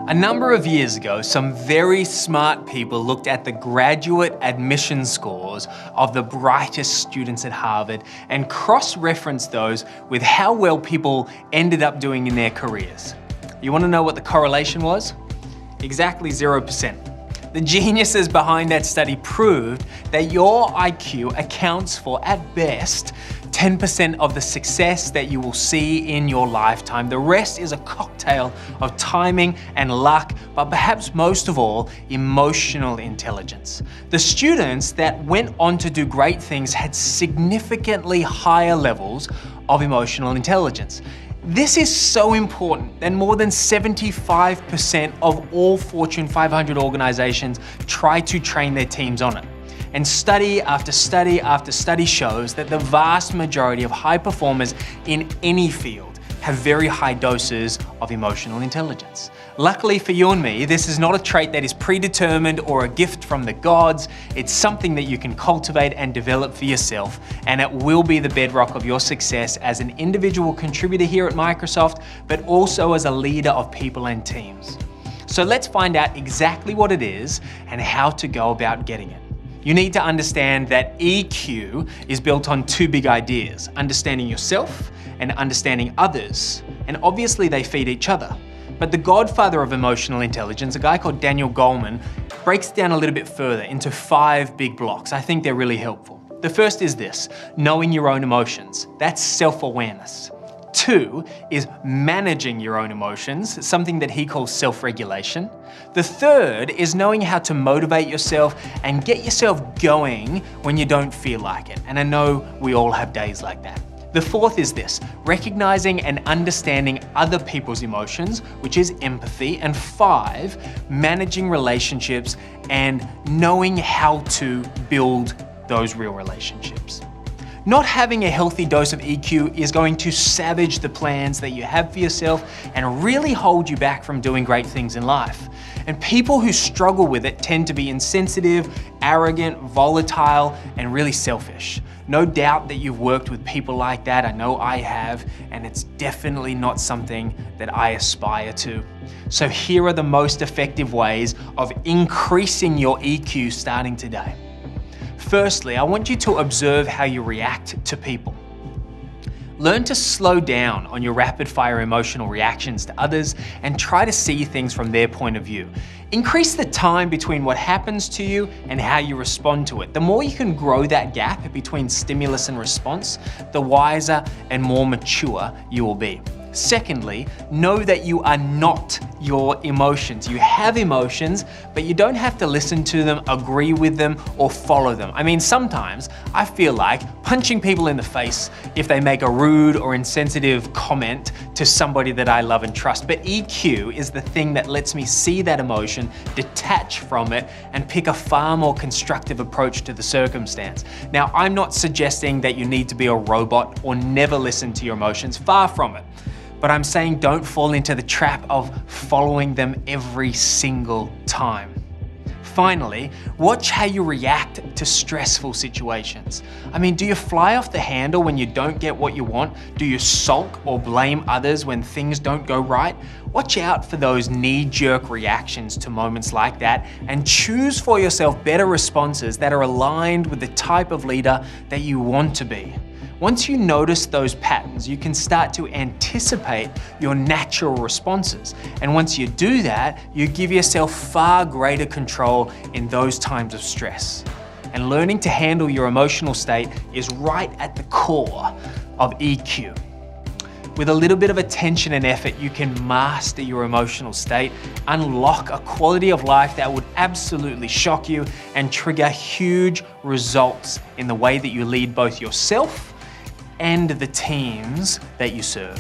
A number of years ago, some very smart people looked at the graduate admission scores of the brightest students at Harvard and cross-referenced those with how well people ended up doing in their careers. You want to know what the correlation was? Exactly 0%. The geniuses behind that study proved that your IQ accounts for, at best, 10% of the success that you will see in your lifetime. The rest is a cocktail of timing and luck, but perhaps most of all, emotional intelligence. The students that went on to do great things had significantly higher levels of emotional intelligence. This is so important that more than 75% of all Fortune 500 organizations try to train their teams on it. And study after study after study shows that the vast majority of high performers in any field have very high doses of emotional intelligence. Luckily for you and me, this is not a trait that is predetermined or a gift from the gods. It's something that you can cultivate and develop for yourself, and it will be the bedrock of your success as an individual contributor here at Microsoft, but also as a leader of people and teams. So let's find out exactly what it is and how to go about getting it. You need to understand that EQ is built on two big ideas: understanding yourself and understanding others. And obviously they feed each other. But the godfather of emotional intelligence, a guy called Daniel Goleman, breaks it down a little bit further into 5 big blocks. I think they're really helpful. The first is this: knowing your own emotions. That's self-awareness. 2 is managing your own emotions, something that he calls self-regulation. The 3rd is knowing how to motivate yourself and get yourself going when you don't feel like it. And I know we all have days like that. The 4th is this: recognizing and understanding other people's emotions, which is empathy. And 5, managing relationships and knowing how to build those real relationships. Not having a healthy dose of EQ is going to savage the plans that you have for yourself and really hold you back from doing great things in life. And people who struggle with it tend to be insensitive, arrogant, volatile, and really selfish. No doubt that you've worked with people like that. I know I have, and it's definitely not something that I aspire to. So here are the most effective ways of increasing your EQ starting today. Firstly, I want you to observe how you react to people. Learn to slow down on your rapid-fire emotional reactions to others and try to see things from their point of view. Increase the time between what happens to you and how you respond to it. The more you can grow that gap between stimulus and response, the wiser and more mature you will be. Secondly, know that you are not your emotions. You have emotions, but you don't have to listen to them, agree with them, or follow them. I mean, sometimes I feel like punching people in the face if they make a rude or insensitive comment to somebody that I love and trust. But EQ is the thing that lets me see that emotion, detach from it, and pick a far more constructive approach to the circumstance. Now, I'm not suggesting that you need to be a robot or never listen to your emotions, far from it. But I'm saying don't fall into the trap of following them every single time. Finally, watch how you react to stressful situations. I mean, do you fly off the handle when you don't get what you want? Do you sulk or blame others when things don't go right? Watch out for those knee-jerk reactions to moments like that and choose for yourself better responses that are aligned with the type of leader that you want to be. Once you notice those patterns, you can start to anticipate your natural responses. And once you do that, you give yourself far greater control in those times of stress. And learning to handle your emotional state is right at the core of EQ. With a little bit of attention and effort, you can master your emotional state, unlock a quality of life that would absolutely shock you, and trigger huge results in the way that you lead both yourself and the teams that you serve.